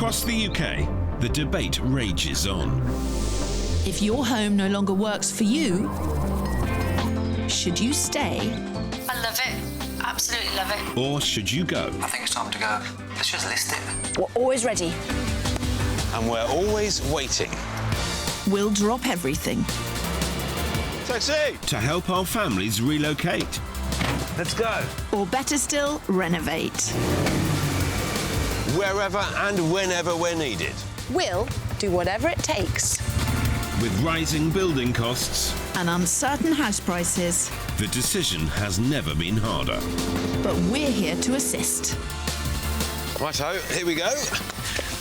Across the UK, the debate rages on. If your home no longer works for you, should you stay? I love it. Absolutely love it. Or should you go? I think it's time to go. Let's just list it. We're always ready. And we're always waiting. We'll drop everything. Taxi! To help our families relocate. Let's go. Or better still, renovate. Wherever and whenever we're needed. We'll do whatever it takes. With rising building costs And uncertain house prices. the decision has never been harder. But we're here to assist. Righto, here we go.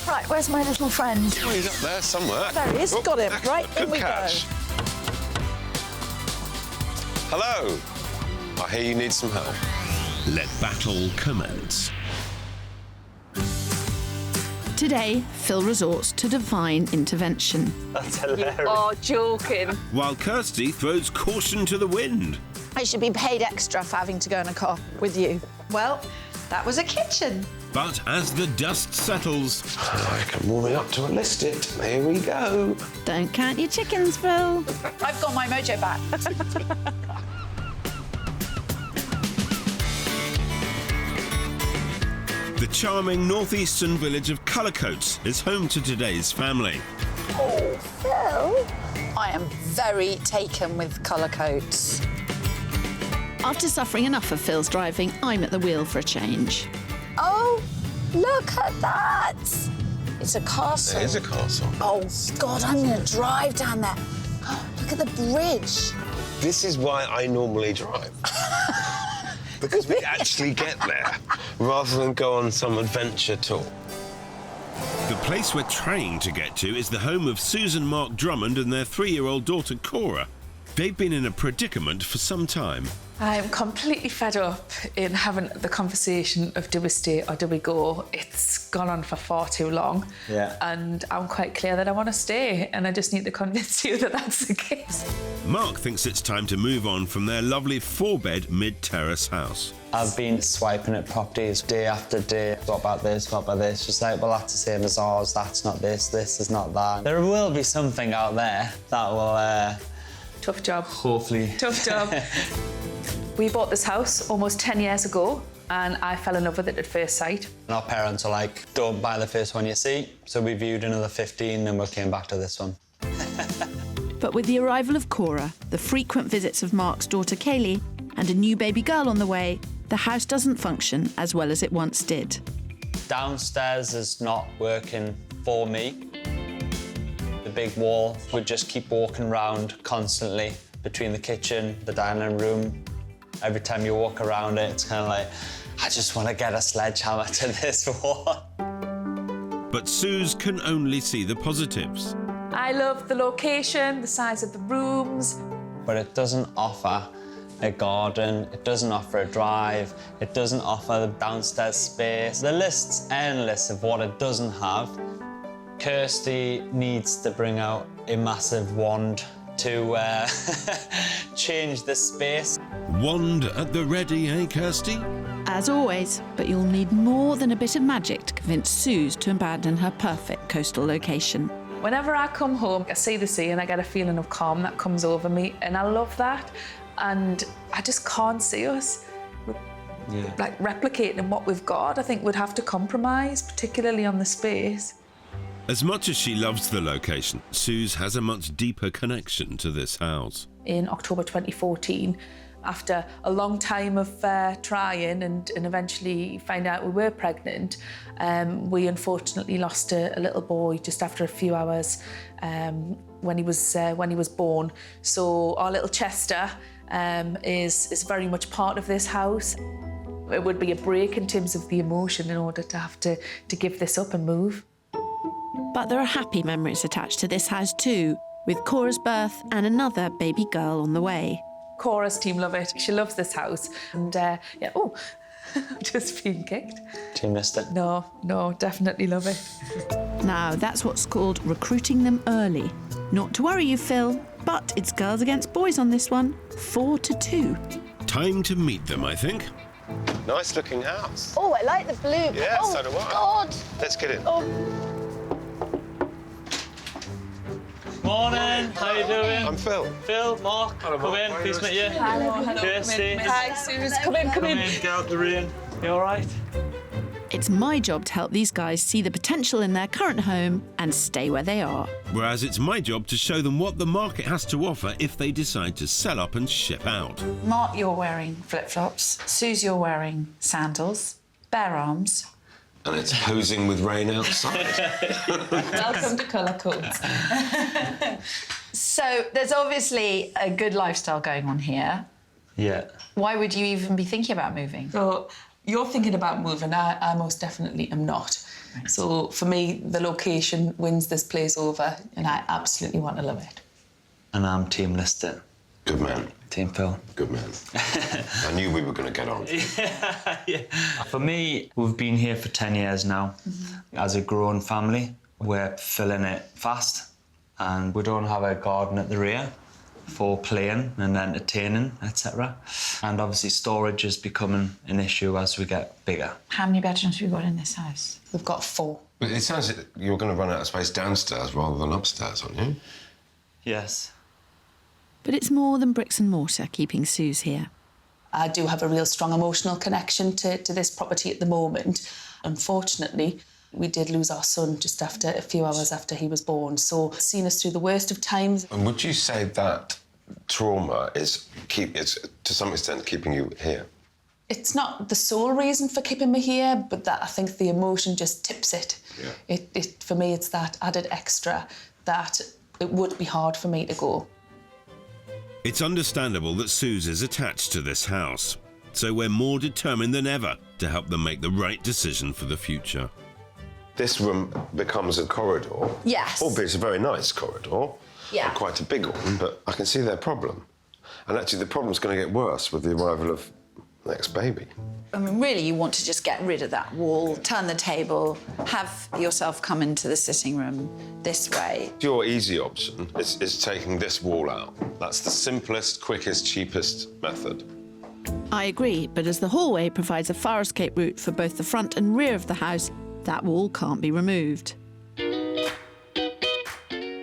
Right, where's my little friend? Oh, he's up there somewhere. There he is, got him. Right, in good we catch. go. Hello. I hear you need some help. Let battle commence. Today, Phil resorts to divine intervention. That's hilarious. Oh, joking. While Kirstie throws caution to the wind. I should be paid extra for having to go in a car with you. Well, that was a kitchen. But as the dust settles, I can warm it up to enlist it. Here we go. Don't count your chickens, Phil. I've got my mojo back. the charming northeastern village of Cullercoats is home to today's family. Oh, Phil. I am very taken with colour coats. After suffering enough of Phil's driving, I'm at the wheel for a change. Oh, look at that. It's a castle. It is a castle. Oh, God, I'm going to drive down there. Oh, look at the bridge. This is why I normally drive. Because we actually get there, rather than go on some adventure tour. The place we're trying to get to is the home of Susan Mark Drummond and their 3-year-old daughter Cora. They've been in a predicament for some time. I'm completely fed up in having the conversation of do we stay or do we go. It's gone on for far too long. Yeah. And I'm quite clear that I want to stay, and I just need to convince you that that's the case. Mark thinks it's time to move on from their lovely 4-bed mid-terrace house. I've been swiping at properties day after day. What about this? What about this? Just like, well, that's the same as ours. That's not this. This is not that. There will be something out there that will... Tough job. hopefully... Tough job. We bought this house almost 10 years ago, and I fell in love with it at first sight. And our parents are like, don't buy the first one you see. So we viewed another 15 and we came back to this one. But with the arrival of Cora, the frequent visits of Mark's daughter Kaylee, and a new baby girl on the way, the house doesn't function as well as it once did. Downstairs is not working for me. The big wall would just keep walking around constantly between the kitchen, the dining room. Every time you walk around it, it's kind of like, I just want to get a sledgehammer to this wall. But Suze can only see the positives. I love the location, the size of the rooms. But it doesn't offer a garden, it doesn't offer a drive, it doesn't offer the downstairs space. The list's endless of what it doesn't have. Kirstie needs to bring out a massive wand to change the space. Wand at the ready, eh, Kirstie? As always, but you'll need more than a bit of magic to convince Suze to abandon her perfect coastal location. Whenever I come home, I see the sea and I get a feeling of calm that comes over me, and I love that. And I just can't see us like replicating what we've got. I think we'd have to compromise, particularly on the space. As much as she loves the location, Suze has a much deeper connection to this house. In October 2014, after a long time of trying and eventually find out we were pregnant, we unfortunately lost a little boy just after a few hours when he was born. So our little Chester is very much part of this house. It would be a break in terms of the emotion in order to have to give this up and move. But there are happy memories attached to this house too, with Cora's birth and another baby girl on the way. Cora's team love it. She loves this house. And I'm just being kicked. Do you miss it? No, definitely love it. Now, that's what's called recruiting them early. Not to worry you, Phil, but it's girls against boys on this one, 4-2. Time to meet them, I think. Nice looking house. Oh, I like the blue. Yeah, oh, so do I. God, Let's get in. Morning, how you doing? I'm Phil. Phil, Mark, come in, please meet you. Hello. Kirstie. Hi, Suze. Come in. Get out the rain. You all right? It's my job to help these guys see the potential in their current home and stay where they are. Whereas it's my job to show them what the market has to offer if they decide to sell up and ship out. Mark, you're wearing flip-flops. Suze, you're wearing sandals, bare arms. And it's posing with rain outside. Welcome to Colour Codes. So there's obviously a good lifestyle going on here. Yeah. Why would you even be thinking about moving? So you're thinking about moving. I most definitely am not. Right. So for me, the location wins this place over, and I absolutely want to love it. And I'm team listed. Good man. Team Phil. Good man. I knew we were going to get on. Yeah. For me, we've been here for 10 years now. As a growing family, we're filling it fast, and we don't have a garden at the rear for playing and entertaining, etc. And obviously storage is becoming an issue as we get bigger. How many bedrooms have we got in this house? We've got 4. But it sounds like you're going to run out of space downstairs rather than upstairs, aren't you? Yes. But it's more than bricks and mortar keeping Suze here. I do have a real strong emotional connection to this property at the moment. Unfortunately, we did lose our son just after a few hours after he was born, so it's seen us through the worst of times. And would you say that trauma is to some extent keeping you here? It's not the sole reason for keeping me here, but that I think the emotion just tips it. Yeah. It for me, it's that added extra that it would be hard for me to go. It's understandable that Suze is attached to this house, so we're more determined than ever to help them make the right decision for the future. This room becomes a corridor. Yes. Albeit it's a very nice corridor. Yeah. And quite a big one, but I can see their problem. And actually the problem's going to get worse with the arrival of next baby. I mean, really, you want to just get rid of that wall, turn the table, have yourself come into the sitting room this way. Your easy option is taking this wall out. That's the simplest, quickest, cheapest method. I agree, but as the hallway provides a fire escape route for both the front and rear of the house, that wall can't be removed.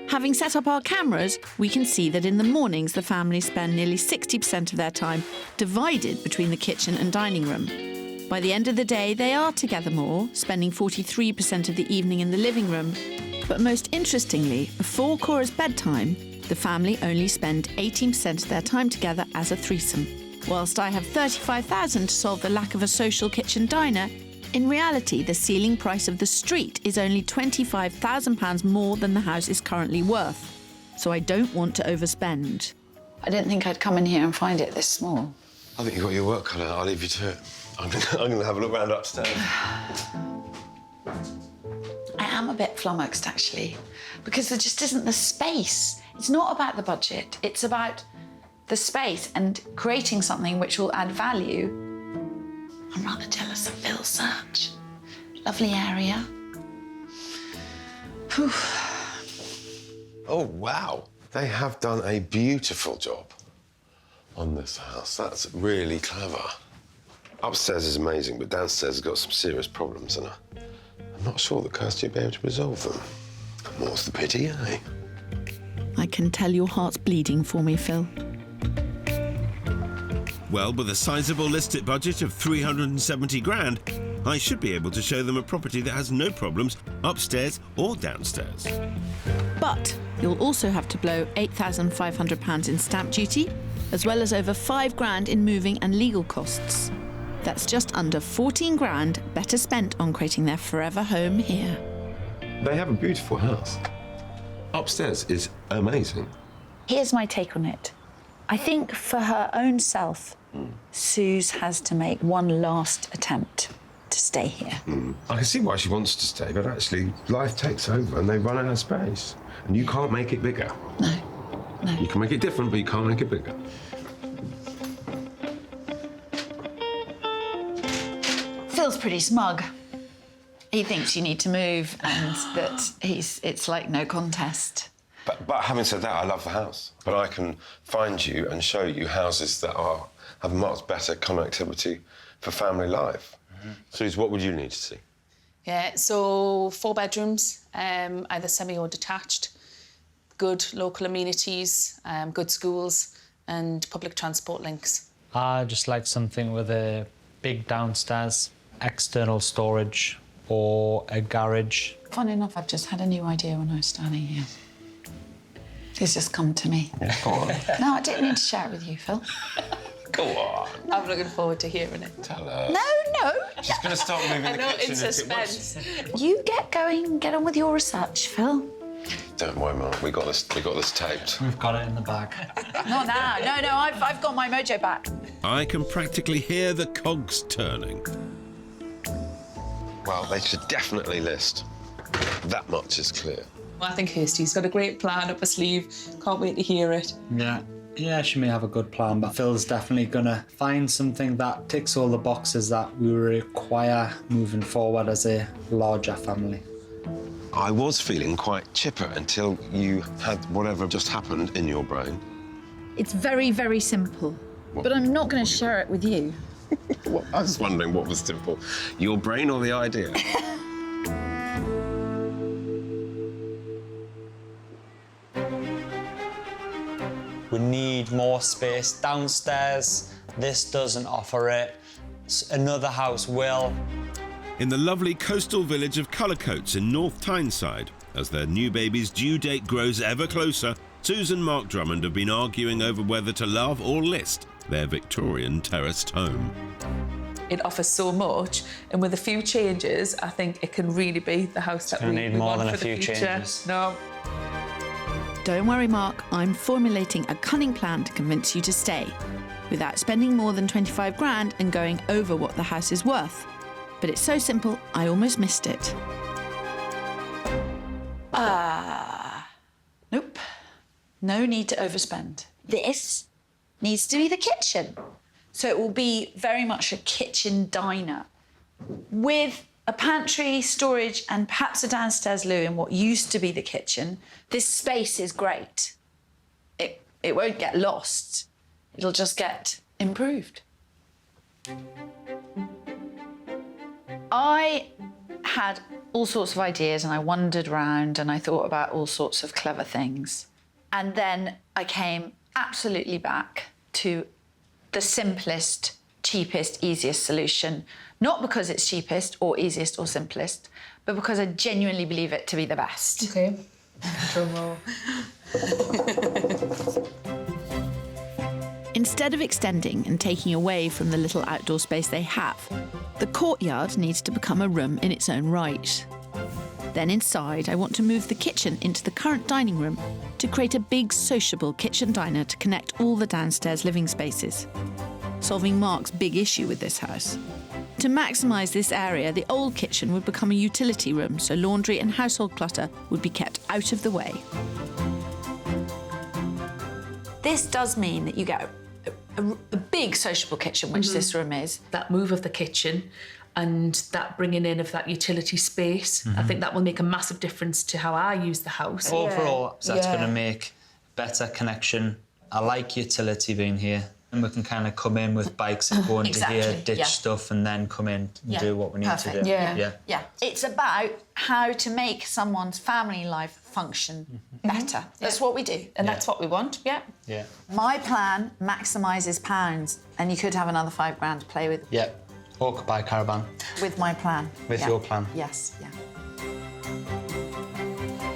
Having set up our cameras, we can see that in the mornings the family spend nearly 60% of their time divided between the kitchen and dining room. By the end of the day, they are together more, spending 43% of the evening in the living room. But most interestingly, before Cora's bedtime, the family only spend 18% of their time together as a threesome. Whilst I have $35,000 to solve the lack of a social kitchen diner, in reality, the ceiling price of the street is only £25,000 more than the house is currently worth. So I don't want to overspend. I didn't think I'd come in here and find it this small. I think you've got your work cut out. I'll leave you to it. I'm going to have a look round upstairs. I am a bit flummoxed, actually, because there just isn't the space. It's not about the budget. It's about the space and creating something which will add value. I'm rather jealous of Phil's search. Lovely area. Whew. Oh, wow. They have done a beautiful job on this house. That's really clever. Upstairs is amazing, but downstairs has got some serious problems, and I'm not sure that Kirstie will be able to resolve them. More's the pity, eh? I can tell your heart's bleeding for me, Phil. Well, with a sizable listed budget of 370 grand, I should be able to show them a property that has no problems upstairs or downstairs. But you'll also have to blow £8,500 in stamp duty, as well as over 5 grand in moving and legal costs. That's just under 14 grand better spent on creating their forever home here. They have a beautiful house. Upstairs is amazing. Here's my take on it. I think for her own self, Suze has to make one last attempt to stay here. I can see why she wants to stay, but actually life takes over and they run out of space. And you can't make it bigger. No. You can make it different, but you can't make it bigger. Phil's pretty smug. He thinks you need to move and that it's like no contest. But having said that, I love the house. But I can find you and show you houses that have much better connectivity for family life. Suze, what would you need to see? Yeah, so 4 bedrooms, either semi or detached, good local amenities, good schools and public transport links. I just like something with a big downstairs, external storage or a garage. Funny enough, I've just had a new idea when I was standing here. It's just come to me. Go on. No, I didn't mean to share it with you, Phil. Go on. I'm looking forward to hearing it. Tell her. No. She's going to start moving I the know, kitchen in if it suspense. was. You get going, get on with your research, Phil. Don't worry, Mark. We got this taped. We've got it in the bag. Not now. No, I've got my mojo back. I can practically hear the cogs turning. Well, they should definitely list. That much is clear. Well, I think Kirstie's got a great plan up her sleeve. Can't wait to hear it. Yeah, she may have a good plan, but Phil's definitely gonna find something that ticks all the boxes that we require moving forward as a larger family. I was feeling quite chipper until you had whatever just happened in your brain. It's very, very simple. But I'm not going to share it with you. Well, I was wondering what was simple, your brain or the idea? We need more space downstairs. This doesn't offer it. Another house will. In the lovely coastal village of Cullercoats in North Tyneside, as their new baby's due date grows ever closer, Susan and Mark Drummond have been arguing over whether to love or list their Victorian terraced home. It offers so much, and with a few changes, I think it can really be the house that we need more want than a for the few future. changes. No. Don't worry, Mark, I'm formulating a cunning plan to convince you to stay, without spending more than 25 grand and going over what the house is worth. But it's so simple, I almost missed it. Nope. No need to overspend. This needs to be the kitchen. So it will be very much a kitchen diner with a pantry, storage, and perhaps a downstairs loo in what used to be the kitchen. This space is great. It won't get lost. It'll just get improved. I had all sorts of ideas and I wandered around and I thought about all sorts of clever things. And then I came absolutely back to the simplest, cheapest, easiest solution. Not because it's cheapest or easiest or simplest, but because I genuinely believe it to be the best. Okay. Drum roll. Instead of extending and taking away from the little outdoor space they have, the courtyard needs to become a room in its own right. Then inside, I want to move the kitchen into the current dining room to create a big sociable kitchen diner to connect all the downstairs living spaces, solving Mark's big issue with this house. To maximise this area, the old kitchen would become a utility room, so laundry and household clutter would be kept out of the way. This does mean that you get a big sociable kitchen, which this room is. That move of the kitchen and that bringing in of that utility space, I think that will make a massive difference to how I use the house. Overall, that's going to make better connection. I like utility being here. And we can kind of come in with bikes and go into here, ditch stuff, and then come in and do what we need to do. Yeah. It's about how to make someone's family life function better. That's what we do. And that's what we want, Yeah. My plan maximises pounds, and you could have another £5 grand to play with. Yeah. Or buy a caravan. With my plan. With your plan. Yes, yeah.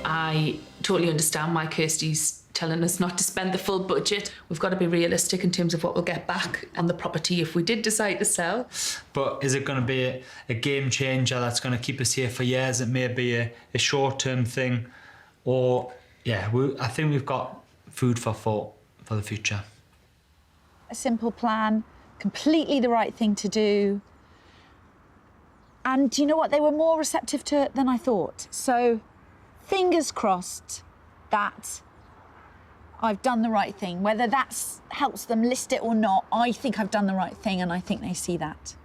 I totally understand why Kirstie's telling us not to spend the full budget. We've got to be realistic in terms of what we'll get back on the property if we did decide to sell. But is it going to be a game changer that's going to keep us here for years? It may be a short-term thing. Or, I think we've got food for thought for the future. A simple plan, completely the right thing to do. And do you know what? They were more receptive to it than I thought. So, fingers crossed that I've done the right thing. Whether that helps them list it or not, I think I've done the right thing and I think they see that.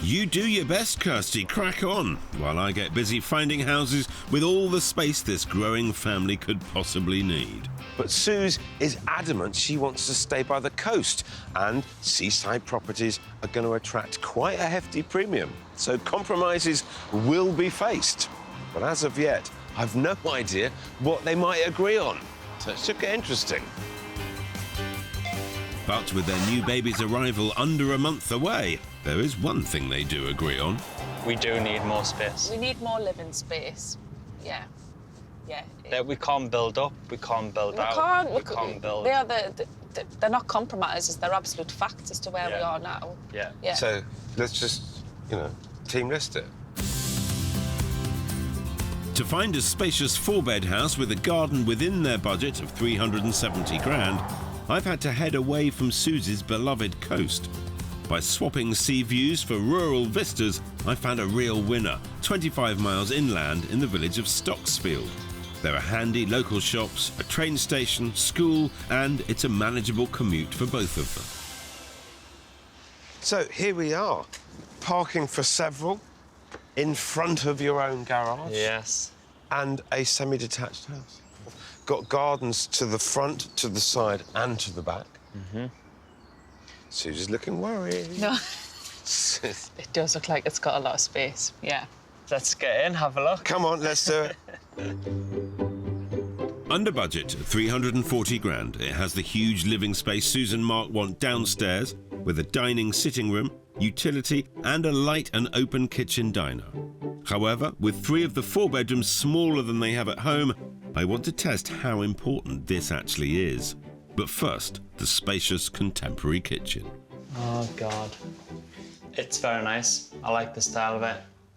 You do your best, Kirstie, crack on, while I get busy finding houses with all the space this growing family could possibly need. But Suze is adamant she wants to stay by the coast, and seaside properties are going to attract quite a hefty premium. So compromises will be faced. But as of yet, I've no idea what they might agree on. So it should get interesting. But with their new baby's arrival under a month away, there is one thing they do agree on. We do need more space. We need more living space. Yeah. Yeah. That we can't build up, we can't build out, we can't build. They're not compromises, they're absolute facts as to where we are now. Yeah. So let's just, team list it. To find a spacious 4-bed house with a garden within their budget of 370 grand, I've had to head away from Suze's beloved coast. By swapping sea views for rural vistas, I found a real winner, 25 miles inland in the village of Stocksfield. There are handy local shops, a train station, school, and it's a manageable commute for both of them. So here we are, parking for several in front of your own garage. Yes. And a semi-detached house. Got gardens to the front, to the side, and to the back. Mm-hmm. Susie's looking worried. No. It does look like it's got a lot of space, yeah. Let's get in, have a look. Come on, let's do it. Under budget, 340 grand. It has the huge living space Suze and Mark want downstairs, with a dining sitting room, utility, and a light and open kitchen diner. However, with 3 of the 4 bedrooms smaller than they have at home, I want to test how important this actually is. But first, the spacious contemporary kitchen. Oh, God. It's very nice. I like the style of it.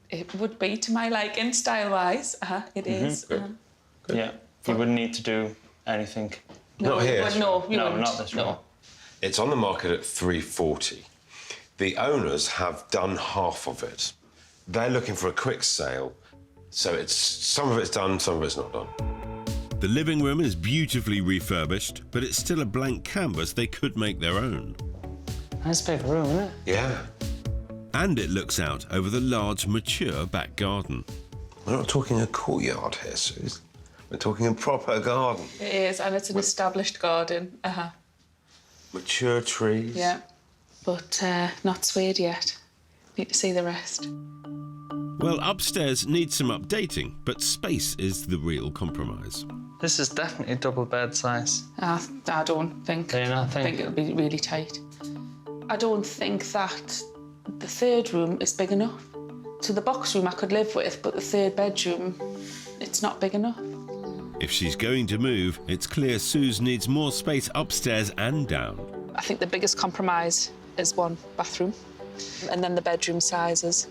It would be to my liking, style-wise. It is. Good. Yeah. You wouldn't need to do anything. Not here. No, you No, wouldn't. not this room. No. It's on the market at 340. The owners have done half of it. They're looking for a quick sale, so some of it's done, some of it's not done. The living room is beautifully refurbished, but it's still a blank canvas they could make their own. Nice big room, isn't it? Yeah. And it looks out over the large, mature back garden. We're not talking a courtyard here, Suze. We're talking a proper garden. It is, and it's an established garden. Mature trees. Yeah. But not swayed yet. Need to see the rest. Well, upstairs needs some updating, but space is the real compromise. This is definitely double bed size. I don't think. Do you not think? I think it'll be really tight. I don't think that the 3rd room is big enough. So the box room I could live with, but the 3rd bedroom, it's not big enough. If she's going to move, it's clear Suze needs more space upstairs and down. I think the biggest compromise is 1 bathroom, and then the bedroom sizes.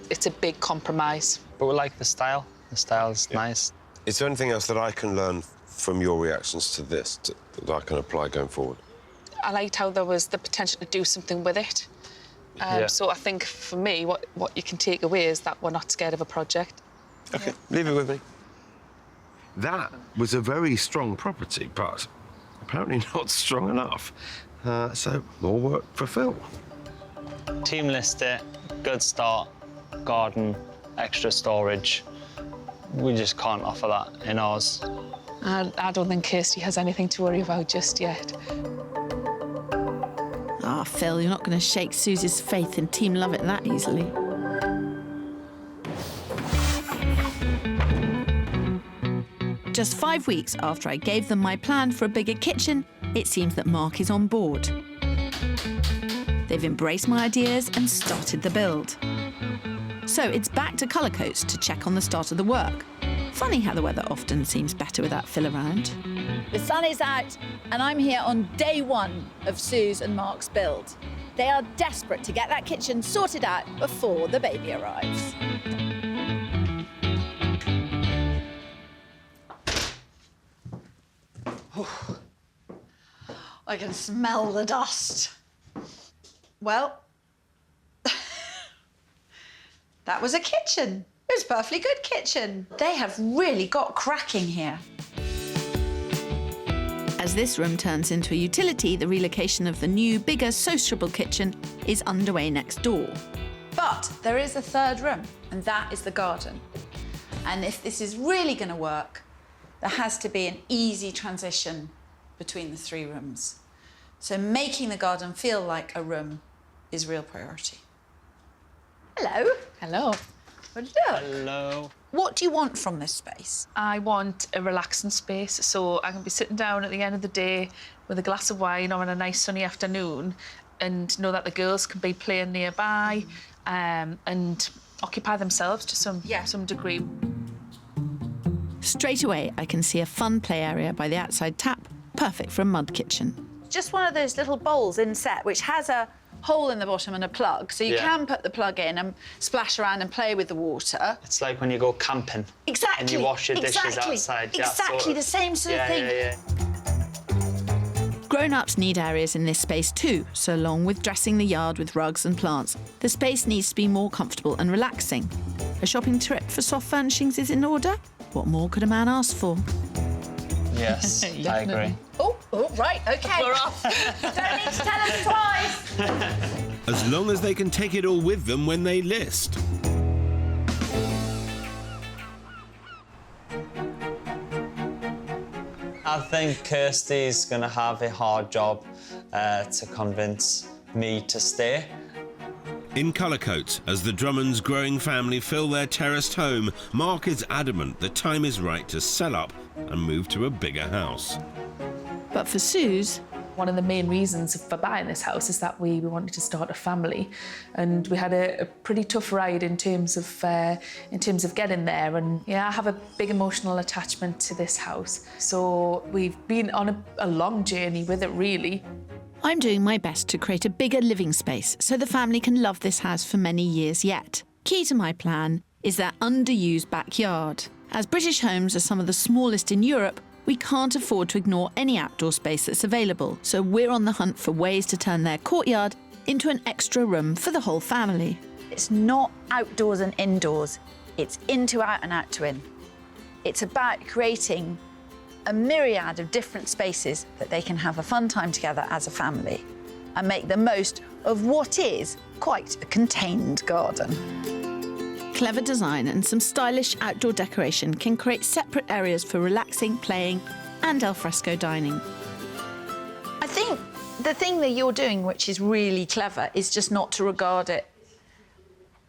It's a big compromise. But we like the style. The style's nice. Is there anything else that I can learn from your reactions to this that I can apply going forward? I liked how there was the potential to do something with it. So I think, for me, what you can take away is that we're not scared of a project. OK, leave it with me. That was a very strong property, but apparently not strong enough. So more work for Phil. Team list it, good start, garden, extra storage. We just can't offer that in ours. I don't think Kirstie has anything to worry about just yet. Ah, Phil, you're not going to shake Suze's faith in Team Love It that easily. Just 5 weeks after I gave them my plan for a bigger kitchen, it seems that Mark is on board. They've embraced my ideas and started the build. So it's back to Colourcoats to check on the start of the work. Funny how the weather often seems better without Phil around. The sun is out, and I'm here on day 1 of Suze and Mark's build. They are desperate to get that kitchen sorted out before the baby arrives. I can smell the dust. Well, that was a kitchen. It was a perfectly good kitchen. They have really got cracking here. As this room turns into a utility, the relocation of the new, bigger, sociable kitchen is underway next door. But there is a third room, and that is the garden. And if this is really going to work, there has to be an easy transition between the 3 rooms. So making the garden feel like a room is real priority. Hello. Hello. What do you do? Hello. What do you want from this space? I want a relaxing space, so I can be sitting down at the end of the day with a glass of wine or on a nice sunny afternoon and know that the girls can be playing nearby and occupy themselves to some degree. Straight away, I can see a fun play area by the outside tap, perfect for a mud kitchen. Just one of those little bowls inset which has a hole in the bottom and a plug, so you can put the plug in and splash around and play with the water. It's like when you go camping. Exactly. And you wash your dishes outside. Exactly the same sort of thing. Yeah. Grown-ups need areas in this space too, so along with dressing the yard with rugs and plants, the space needs to be more comfortable and relaxing. A shopping trip for soft furnishings is in order? What more could a man ask for? Yes, I agree. Oh, right, OK. We're off. Don't need to tell us twice. As long as they can take it all with them when they list. I think Kirstie's going to have a hard job to convince me to stay. In Colourcoats, as the Drummonds' growing family fill their terraced home, Mark is adamant the time is right to sell up and move to a bigger house. But for Suze, One of the main reasons for buying this house is that we wanted to start a family, and we had a pretty tough ride in terms of getting there. And yeah, I have a big emotional attachment to this house, so we've been on a long journey with it, really. I'm doing my best to create a bigger living space so the family can love this house for many years yet. Key to my plan is their underused backyard. As British homes are some of the smallest in Europe, we can't afford to ignore any outdoor space that's available, so we're on the hunt for ways to turn their courtyard into an extra room for the whole family. It's not outdoors and indoors, it's in to out and out to in. It's about creating a myriad of different spaces that they can have a fun time together as a family and make the most of what is quite a contained garden. Clever design and some stylish outdoor decoration can create separate areas for relaxing, playing and alfresco dining. I think the thing that you're doing, which is really clever, is just not to regard it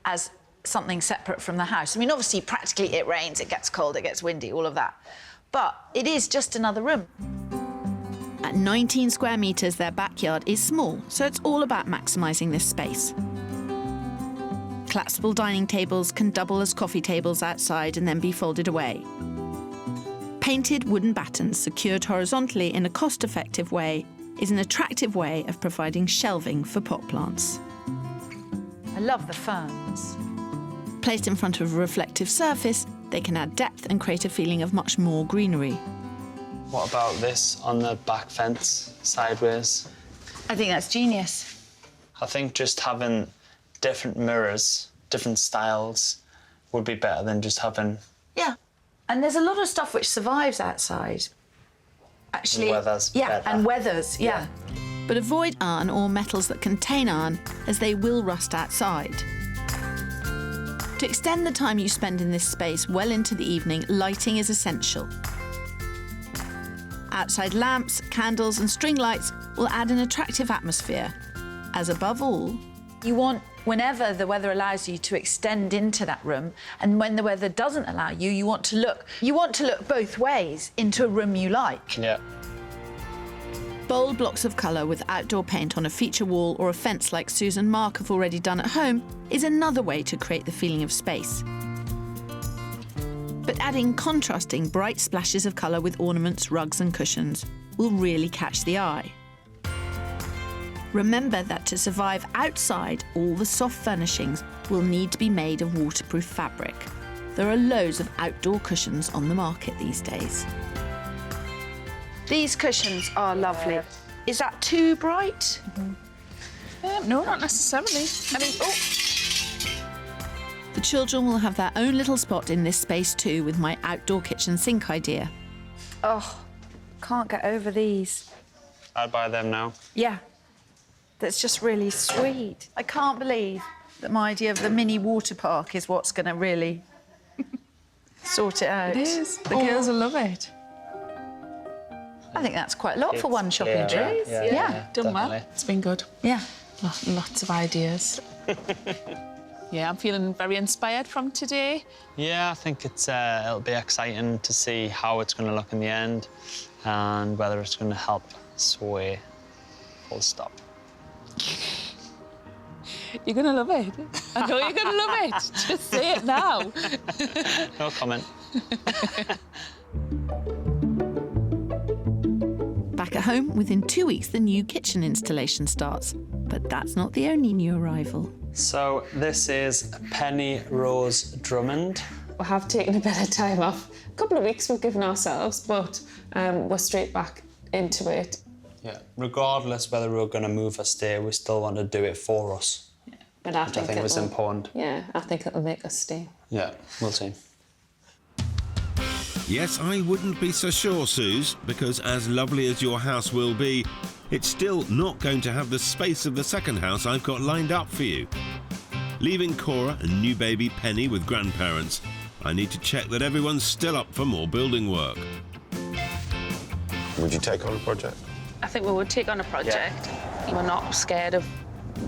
as something separate from the house. I mean, obviously, practically it rains, it gets cold, it gets windy, all of that. But it is just another room. At 19 square metres, their backyard is small, so it's all about maximising this space. Collapsible dining tables can double as coffee tables outside and then be folded away. Painted wooden battens secured horizontally in a cost-effective way is an attractive way of providing shelving for pot plants. I love the ferns. Placed in front of a reflective surface, they can add depth and create a feeling of much more greenery. What about this on the back fence, sideways? I think that's genius. I think just having different mirrors, different styles, would be better than just having... Yeah. And there's a lot of stuff which survives outside. Actually, weathers yeah, better. and weathers, yeah. But avoid iron or metals that contain iron, as they will rust outside. To extend the time you spend in this space well into the evening, lighting is essential. Outside lamps, candles and string lights will add an attractive atmosphere. As above all, You want, whenever the weather allows you, to extend into that room, and when the weather doesn't allow you, you want to look both ways into a room you like. Yeah. bold blocks of colour with outdoor paint on a feature wall or a fence like Suze and Mark have already done at home is another way to create the feeling of space. But adding contrasting bright splashes of colour with ornaments, rugs and cushions will really catch the eye. Remember that to survive outside, all the soft furnishings will need to be made of waterproof fabric. There are loads of outdoor cushions on the market these days. These cushions are lovely. Is that too bright? No, not necessarily. I mean, oh, The children will have their own little spot in this space too with my outdoor kitchen sink idea. oh, can't get over these. I'd buy them now. Yeah, that's just really sweet. I can't believe that my idea of the mini water park is what's going to really sort it out. It is. The girls will love it. I think that's quite a lot for one shopping trip. Yeah, done well. definitely. It's been good. Yeah. Lots of ideas. Yeah, I'm feeling very inspired from today. Yeah, I think it'll be exciting to see how it's going to look in the end and whether it's going to help sway. Full stop. You're going to love it. I know you're going to love it. Just say it now. No comment. Back at home, within 2 weeks, the new kitchen installation starts. But that's not the only new arrival. So this is Penny Rose Drummond. We have taken a bit of time off. A couple of weeks we've given ourselves, but we're straight back into it. Yeah. Regardless whether we're going to move or stay, we still want to do it for us. Yeah. But I think was important. Yeah, I think it'll make us stay. Yeah, we'll see. Yes, I wouldn't be so sure, Suze, because as lovely as your house will be, it's still not going to have the space of the second house I've got lined up for you. Leaving Cora and new baby Penny with grandparents, I need to check that everyone's still up for more building work. Would you take on a project? I think we would take on a project. We're not scared of,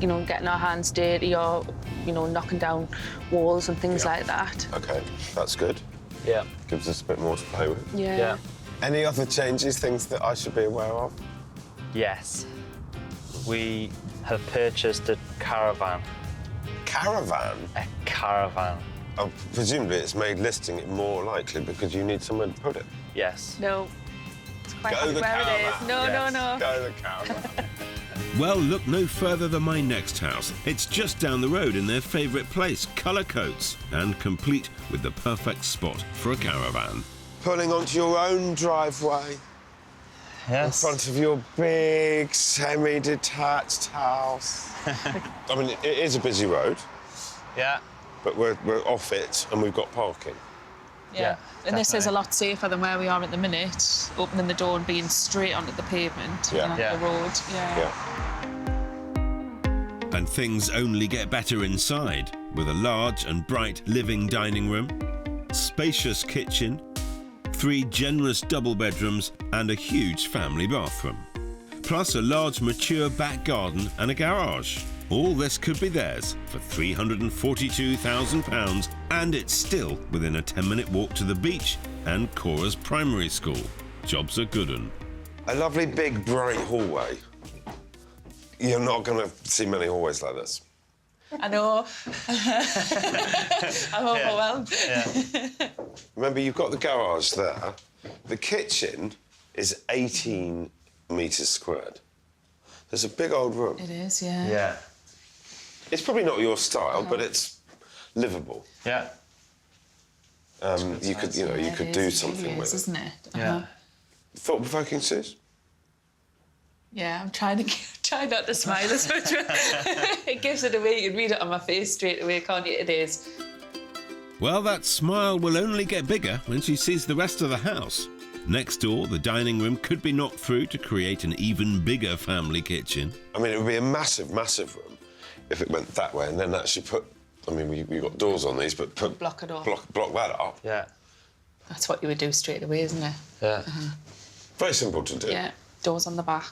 getting our hands dirty or, knocking down walls and things like that. OK, that's good. Yeah. Gives us a bit more to play with. Yeah. Any other changes, things that I should be aware of? Yes. We have purchased a caravan. Caravan? A caravan. Oh, presumably it's made listing it more likely because you need somewhere to put it. Yes. No. It's quite Go happy the where caravan. it is. No, Yes. no. Go the caravan. Well, look no further than my next house. It's just down the road in their favourite place, Colour Coats, and complete with the perfect spot for a caravan. Pulling onto your own driveway Yes. in front of your big semi-detached house. I mean, it is a busy road, Yeah. but we're off it and we've got parking. Yeah. And this is a definitely. lot safer than where we are at the minute, opening the door and being straight onto the pavement Yeah. and onto Yeah. the road. Yeah. And things only get better inside, with a large and bright living dining room, spacious kitchen, 3 generous double bedrooms and a huge family bathroom. Plus a large mature back garden and a garage. All this could be theirs for £342,000, and it's still within a 10-minute walk to the beach and Cora's primary school. Job's a good one. A lovely big bright hallway. You're not going to see many hallways like this. I know. I'm overwhelmed. Yeah. Remember, you've got the garage there. The kitchen is 18 metres squared. There's a big old room. It is, yeah. Yeah. It's probably not your style, but it's livable. Yeah. You could, you could do something with it. Isn't it? Yeah. Thought-provoking, Suze? Yeah, I'm trying not to smile as much. It gives it away. You can read it on my face straight away, can't you? It is. Well, that smile will only get bigger when she sees the rest of the house. Next door, the dining room could be knocked through to create an even bigger family kitchen. I mean, it would be a massive, massive room if it went that way and then actually put... I mean, we've got doors on these, but Block it off. Block that up. Yeah. That's what you would do straight away, isn't it? Yeah. Very simple to do. Yeah. Doors on the back.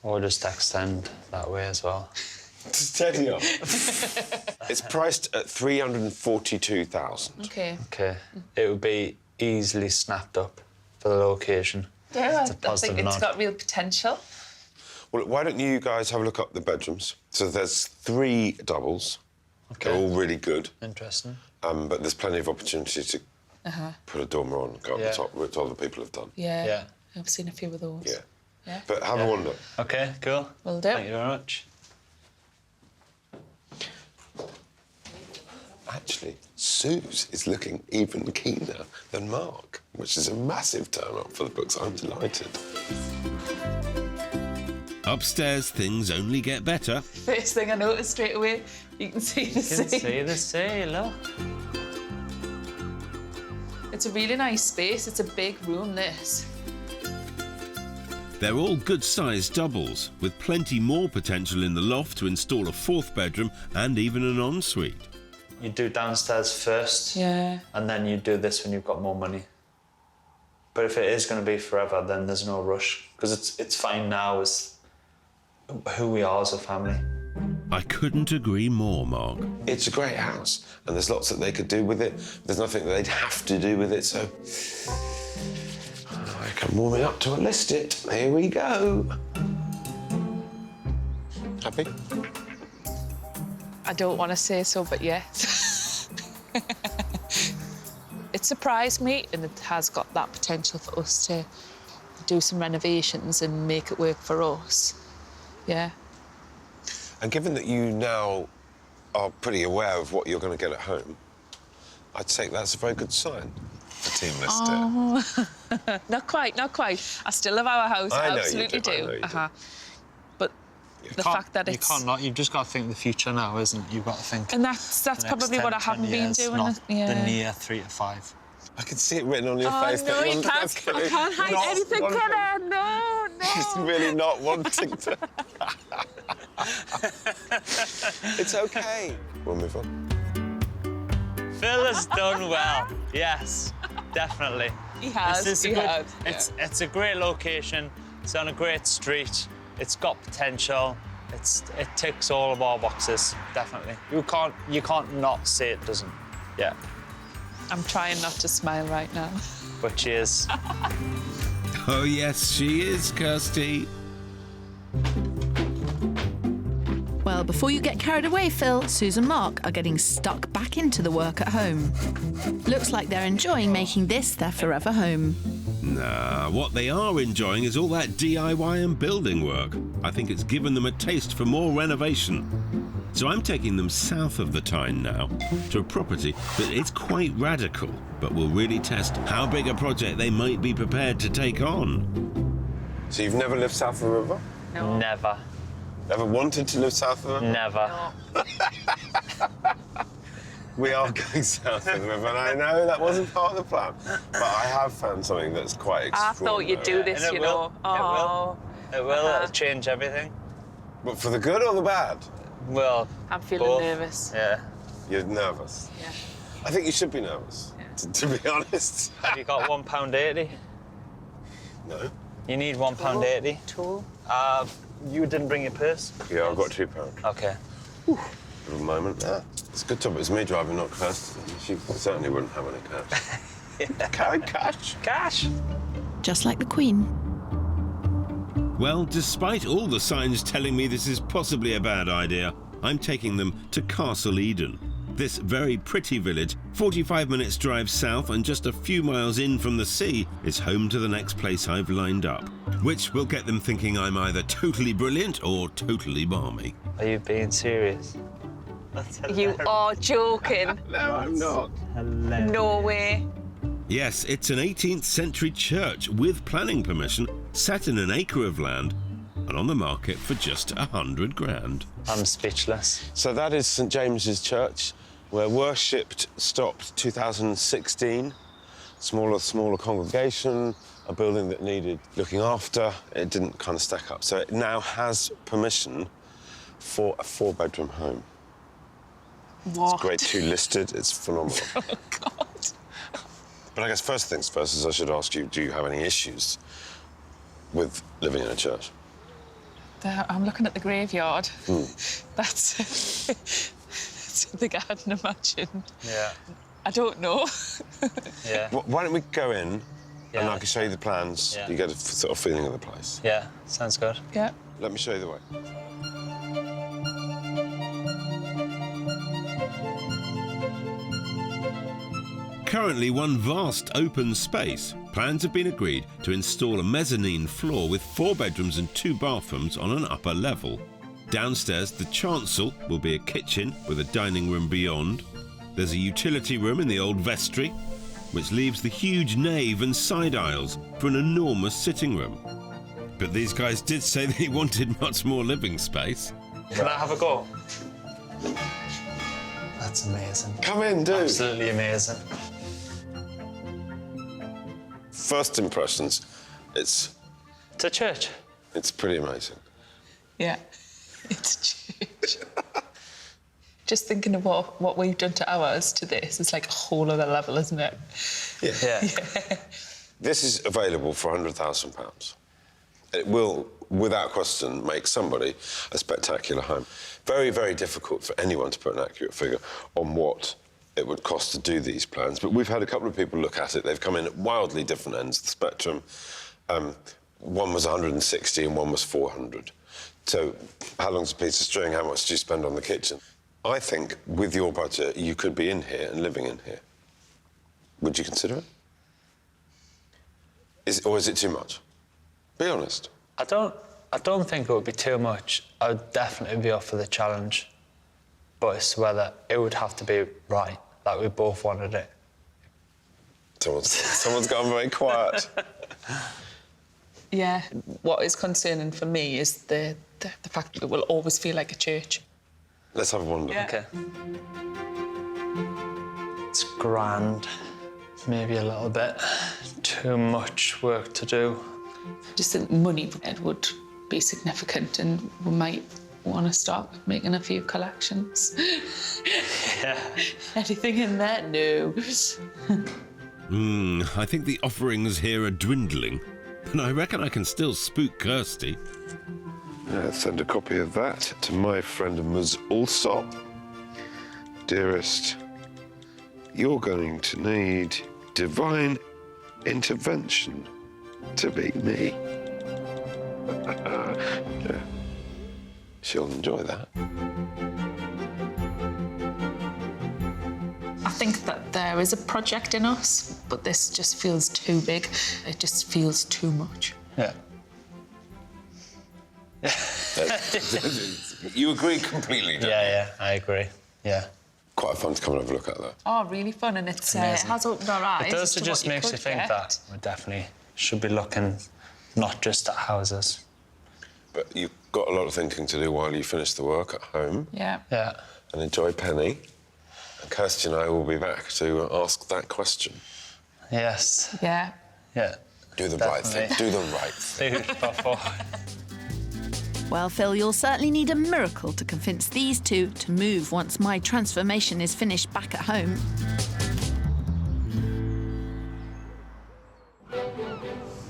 Or just extend that way as well. Steady up. It's priced at $342,000. Okay. Okay. It would be easily snapped up for the location. Yeah, It's a I positive think it's nod. got real potential. Well, why don't you guys have a look up the bedrooms? So there's 3 doubles. They're all really good. Interesting. But there's plenty of opportunity to put a dormer on and go up the top, which other people have done. Yeah. Yeah. I've seen a few of those. Yeah. Yeah. But have a wander. Okay, cool. Will do. Thank you very much. Actually, Suze is looking even keener than Mark, which is a massive turn-up for the books. I'm delighted. Upstairs, things only get better. First thing I noticed straight away, you can see the You can sea. see the sea, look. It's a really nice space. It's a big room, this. They're all good-sized doubles, with plenty more potential in the loft to install a 4th bedroom and even an ensuite. You do downstairs first, Yeah. and then you do this when you've got more money. But if it is going to be forever, then there's no rush, because it's fine now as who we are as a family. I couldn't agree more, Mark. It's a great house, and there's lots that they could do with it. There's nothing that they'd have to do with it, so I can warm it up to list it. Here we go. Happy? I don't want to say so, but yes. It surprised me, and it has got that potential for us to do some renovations and make it work for us. Yeah. And given that you now are pretty aware of what you're going to get at home, I'd say that's a very good sign. The team list it. Oh, not quite, not quite. I still love our house, I know you absolutely do, I know you do. But the fact that You it's... can't not. You've just got to think the future now, isn't it? You've got to think. And that's the next probably 10, what I haven't 20 been years, doing. not Yeah. the near 3 to 5. I can see it written on your Oh, face. no, that you you're can't. definitely I can't hide not anything, wanting- can I? No. She's really not wanting to. It's okay. We'll move on. Phil has done well. Yes, definitely. He has, This is he a good, has. It's a great location. It's on a great street. It's got potential. It ticks all of our boxes, definitely. You can't not say it doesn't. Yeah, I'm trying not to smile right now. but she is. Oh, yes, she is, Kirstie. Well, before you get carried away, Phil, Suze and Mark are getting stuck back into the work at home. Looks like they're enjoying making this their forever home. Nah, what they are enjoying is all that DIY and building work. I think it's given them a taste for more renovation. So I'm taking them south of the Tyne now, to a property that is quite radical, but will really test how big a project they might be prepared to take on. So you've never lived south of the river? No. Never. Ever wanted to live south of the river? Never. We are going south of the river, and I know that wasn't part of the plan, but I have found something that's quite I extraordinary. thought you'd do this, And it you will. know. Oh, It will. It'll change everything. But for the good or the bad? Well, I'm feeling both. nervous. Yeah. You're nervous. Yeah. I think you should be nervous, to be honest. Have you got £1.80? No. You need £1.80. Tool. You didn't bring your purse? Yeah, I've got £2. Okay. For a moment. Yeah. It's a good job it's me driving, not Kirstie. She certainly wouldn't have any cash. Carry cash. Cash. Just like the Queen. Well, despite all the signs telling me this is possibly a bad idea, I'm taking them to Castle Eden. This very pretty village, 45 minutes drive south and just a few miles in from the sea, is home to the next place I've lined up, which will get them thinking I'm either totally brilliant or totally balmy. Are you being serious? You are joking. No, I'm not. Hilarious. No way. Yes, it's an 18th century church with planning permission, set in an acre of land, and on the market for just 100 grand. I'm speechless. So that is St James's Church, where worship stopped 2016. Smaller congregation, a building that needed looking after. It didn't kind of stack up. So it now has permission for a 4-bedroom home. What? It's grade 2 listed. It's phenomenal. Oh, God. But I guess first things first is I should ask you, do you have any issues with living in a church? I'm looking at the graveyard. That's something I hadn't imagined. Yeah. I don't know. Yeah. Why don't we go in and Yeah. I can show you the plans. Yeah. You get a sort of feeling of the place. Yeah. Sounds good. Yeah. Let me show you the way. Currently one vast open space, plans have been agreed to install a mezzanine floor with 4 bedrooms and 2 bathrooms on an upper level. Downstairs, the chancel will be a kitchen with a dining room beyond. There's a utility room in the old vestry, which leaves the huge nave and side aisles for an enormous sitting room. But these guys did say they wanted much more living space. Can I have a go? That's amazing. Come in, do. Absolutely amazing. First impressions, it's It's a church. It's pretty amazing. Yeah, it's a church. Just thinking of what we've done to ours to this, it's like a whole other level, isn't it? Yeah. This is available for £100,000. It will, without question, make somebody a spectacular home. Very, very difficult for anyone to put an accurate figure on what it would cost to do these plans, but we've had a couple of people look at it. They've come in at wildly different ends of the spectrum. One was 160 and one was 400. So how long's a piece of string? How much do you spend on the kitchen? I think with your budget, you could be in here and living in here. Would you consider it? Or is it too much? Be honest. I don't think it would be too much. I would definitely be up for the challenge. But it's whether it would have to be right, like we both wanted it. Someone's gone very quiet. Yeah. What is concerning for me is the fact that it will always feel like a church. Let's have a wander. Yeah. OK. It's grand. Maybe a little bit. Too much work to do. I just think money would be significant and we might want to start making a few collections. Yeah. Anything in there? No. I think the offerings here are dwindling, and I reckon I can still spook Kirstie. Send a copy of that to my friend Ms. Allsopp. Dearest, you're going to need divine intervention to beat me. Yeah. She'll enjoy that. I think that there is a project in us, but this just feels too big. It just feels too much. Yeah. You agree completely, don't you? Yeah, I agree. Yeah. Quite fun to come and have a look at, though. Oh, really fun, and it has opened our eyes. It does, as to it just what makes you could think get. that we definitely should be looking not just at houses. But you've got a lot of thinking to do while you finish the work at home. Yeah. Yeah. And enjoy Penny. And Kirstie and I will be back to ask that question. Yes. Yeah. Yeah. Do the right thing. Do the right thing. Well, Phil, you'll certainly need a miracle to convince these two to move once my transformation is finished back at home.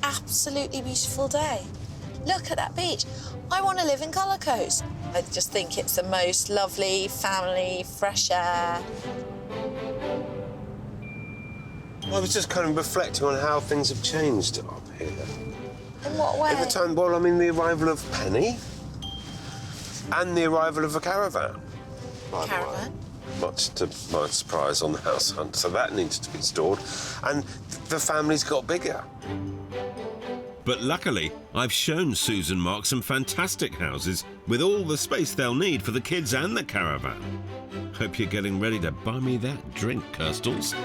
Absolutely beautiful day. Look at that beach. I want to live in Cullercoats. I just think it's the most lovely family, fresh air. I was just kind of reflecting on how things have changed up here. In what way? Every time, well, I mean, the arrival of Penny and the arrival of a caravan. by the way. Caravan? Much to my surprise on the house hunt. So that needs to be stored. And the family's got bigger. But luckily, I've shown Suze and Mark some fantastic houses with all the space they'll need for the kids and the caravan. Hope you're getting ready to buy me that drink, Kirstles.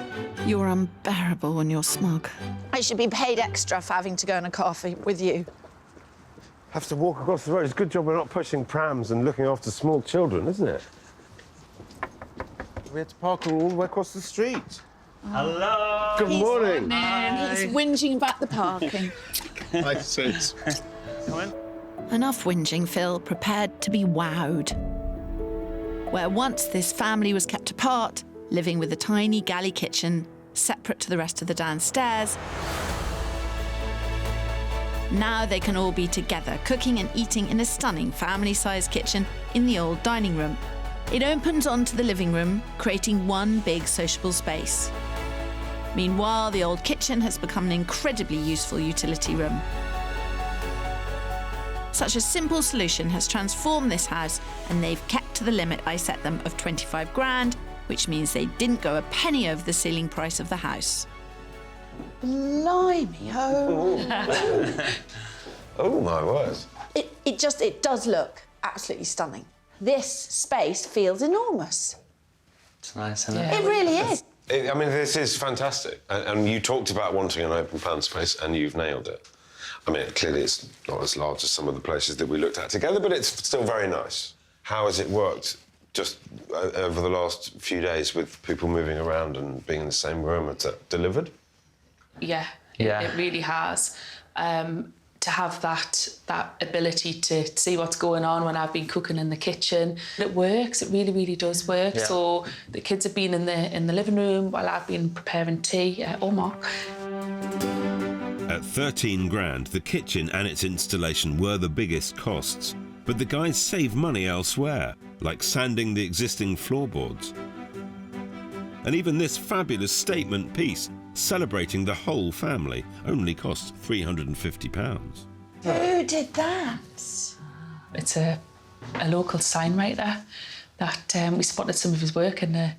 You're unbearable when you're smug. I should be paid extra for having to go on a coffee with you. Have to walk across the road. It's a good job we're not pushing prams and looking after small children, isn't it? We had to park all the way across the street. Hello. Good morning. He's whinging about the parking. Hi, Suze. Come in. Enough whinging, Phil, prepared to be wowed. Where once this family was kept apart, living with a tiny galley kitchen, separate to the rest of the downstairs, now they can all be together, cooking and eating in a stunning family-sized kitchen in the old dining room. It opens onto the living room, creating one big sociable space. Meanwhile, the old kitchen has become an incredibly useful utility room. Such a simple solution has transformed this house, and they've kept to the limit I set them of 25 grand, which means they didn't go a penny over the ceiling price of the house. Blimey, oh. Oh, my word. It does look absolutely stunning. This space feels enormous. It's nice, isn't it? It really is. I mean, this is fantastic. And you talked about wanting an open plan space, and you've nailed it. I mean, clearly it's not as large as some of the places that we looked at together, but it's still very nice. How has it worked just over the last few days with people moving around and being in the same room? It's delivered? Yeah, Yeah. It really has. To to have that ability to see what's going on when I've been cooking in the kitchen. It works, it really, really does work. Yeah. So the kids have been in the living room while I've been preparing tea, or Mark. At 13 grand, the kitchen and its installation were the biggest costs. But the guys save money elsewhere, like sanding the existing floorboards. And even this fabulous statement piece, celebrating the whole family, only cost £350. Who did that? It's a local sign writer that we spotted some of his work in the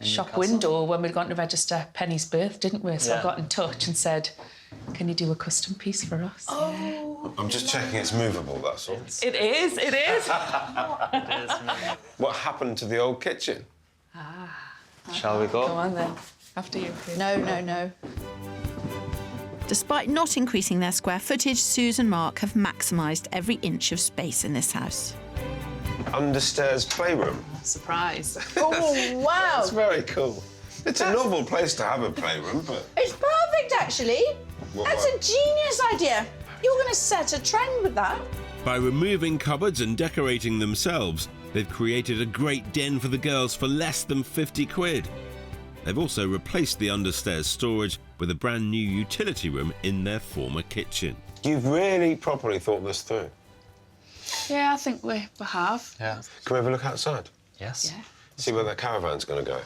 shop window when we'd gone to register Penny's birth, didn't we? So I got in touch and said, can you do a custom piece for us? Oh. I'm just checking it's movable, that's all. It is. What happened to the old kitchen? Shall we go? Go on then, after you. No. Despite not increasing their square footage, Suze and Mark have maximised every inch of space in this house. Understairs playroom. Surprise. Oh, wow. That's very cool. It's a novel place to have a playroom, but... It's perfect, actually. That's a genius idea. You're going to set a trend with that. By removing cupboards and decorating themselves, they've created a great den for the girls for less than 50 quid. They've also replaced the understairs storage with a brand new utility room in their former kitchen. You've really properly thought this through. Yeah, I think we have. Yeah. Can we have a look outside? Yes. Yeah. See where that caravan's going to go.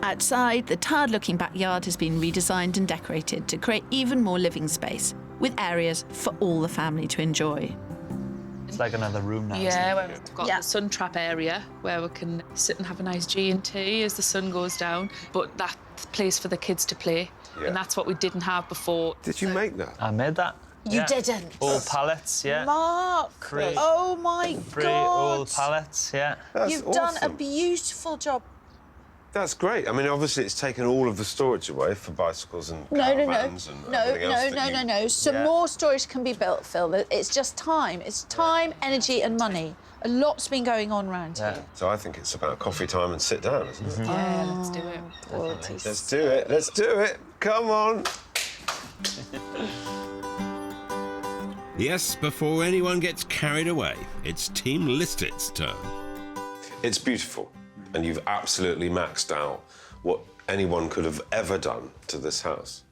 Outside, the tired-looking backyard has been redesigned and decorated to create even more living space, with areas for all the family to enjoy. It's like another room now. Yeah, where we've got the sun trap area where we can sit and have a nice G&T as the sun goes down, but that place for the kids to play, and that's what we didn't have before. Did you make that? I made that. You didn't. All pallets, yeah. Mark. Three. Oh, my Three God. old pallets, yeah. That's You've done a awesome. beautiful job. That's great. I mean, obviously, it's taken all of the storage away for bicycles and caravans and everything else. No. Some more storage can be built, Phil. It's just time. It's time, energy and money. A lot's been going on around here. So I think it's about coffee time and sit down, isn't it? Yeah, let's do it. Let's do it. Let's do it. Come on. Yes, before anyone gets carried away, it's Team Listit's turn. It's beautiful, and you've absolutely maxed out what anyone could have ever done to this house.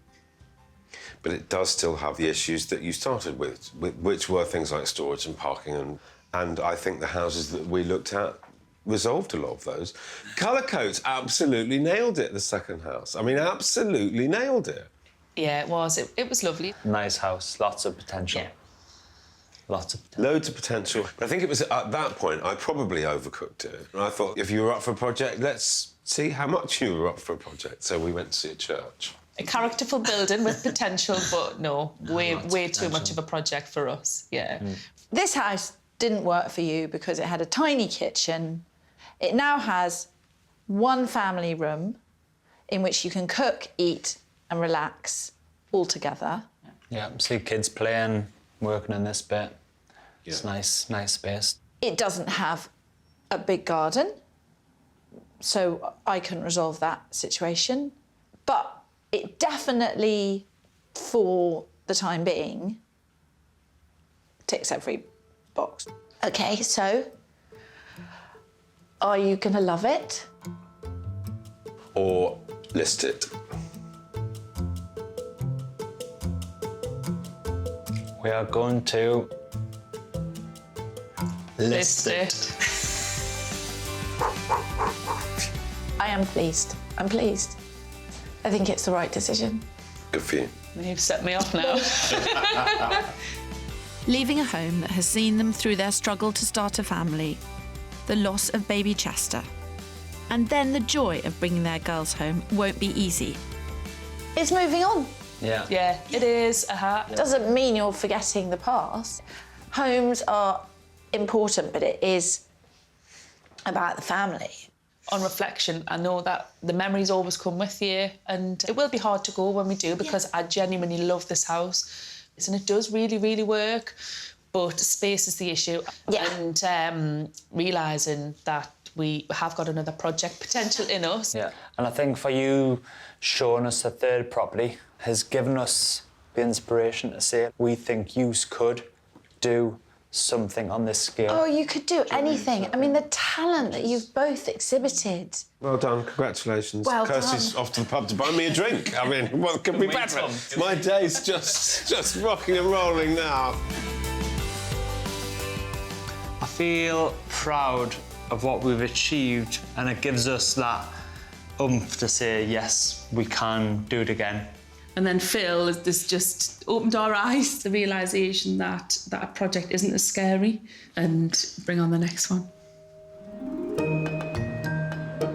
But it does still have the issues that you started with, which were things like storage and parking, and I think the houses that we looked at resolved a lot of those. Colour coats absolutely nailed it, the second house. I mean, absolutely nailed it. Yeah, it was. It was lovely. Nice house, lots of potential. Yeah. Lots of potential. Loads of potential. I think it was at that point I probably overcooked it. And I thought, if you were up for a project, let's see how much you were up for a project. So we went to see a church. A characterful building with potential, but no, way too much of a project for us, yeah. This house didn't work for you because it had a tiny kitchen. It now has one family room in which you can cook, eat and relax all together. Yeah, see kids playing, working in this bit. Yeah. It's nice space. It doesn't have a big garden, so I couldn't resolve that situation. But it definitely, for the time being, ticks every box. OK, so are you going to love it? Or list it. We are going to list it. I am pleased. I'm pleased. I think it's the right decision. Good for you. You've set me off now. Leaving a home that has seen them through their struggle to start a family, the loss of baby Chester, and then the joy of bringing their girls home won't be easy. It's moving on. Yeah. Yeah, it is. Doesn't mean you're forgetting the past. Homes are important, but it is about the family. On reflection, I know that the memories always come with you, and it will be hard to go when we do, because I genuinely love this house. And it does really, really work, but space is the issue. Yeah. And realising that we have got another project potential in us. Yeah, and I think for you showing us the third property, has given us the inspiration to say, we think you could do something on this scale. Oh, you could do anything. I mean, the talent that you've both exhibited. Well done, congratulations. Well Kirstie's done. off to the pub to buy me a drink. I mean, what could be better? My day's just rocking and rolling now. I feel proud of what we've achieved, and it gives us that oomph to say, yes, we can do it again. And then Phil has just opened our eyes to the realisation that a project isn't as scary, and bring on the next one.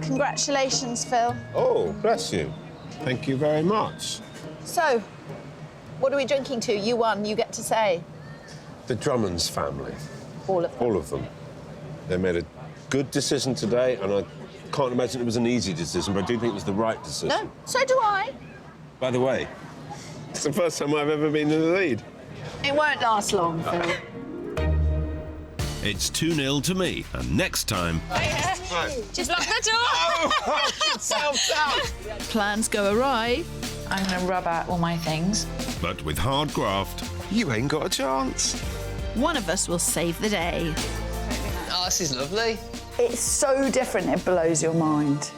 Congratulations, Phil. Oh, bless you. Thank you very much. So, what are we drinking to? You won, you get to say. The Drummonds family. All of them. All of them. They made a good decision today, and I can't imagine it was an easy decision, but I do think it was the right decision. No, so do I. By the way, it's the first time I've ever been in the lead. It won't last long, Phil. It's 2-0 to me, and next time... Just lock the door. Plans go awry. I'm going to rub out all my things. But with hard graft, You ain't got a chance. One of us will save the day. Oh, this is lovely. It's so different, it blows your mind.